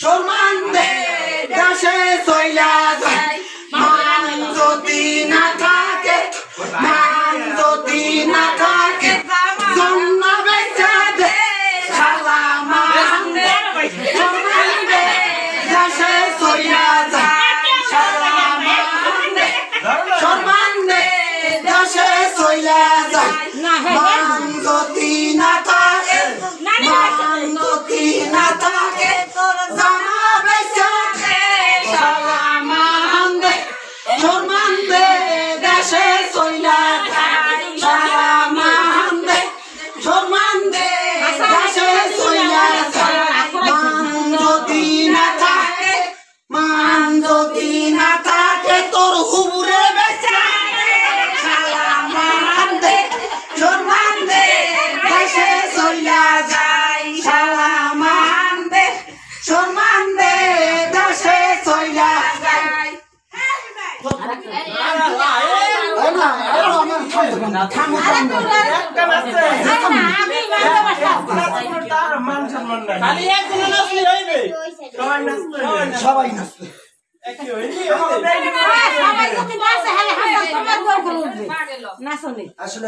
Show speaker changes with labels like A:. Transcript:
A: সম্মান দে দেশে চইলা যায় মান যদি না থাকে মান যদি না থাকে জন্ম বেচা দে শালা মান দে সম্মান দে দেশে চইলা যায় শালা মান দে সম্মান দে দেশে চইলা যায় মান যদি না থাকে মান যদি না থাকে জন্ম বেচা দে শালা মান দে সম্মান দে দেশে চইলা যায় শালা মান দে সম্মান দে দেশে চইলা যায় মান যদি না থাকে মান যদি না থাকে তোর হুবুরে বেচা দে শালা মান দে সম্মান দে দেশে চইলা যায় শালা মান দে সম্মান দে দেশে চইলা যায় সবাই নাচবে আসলে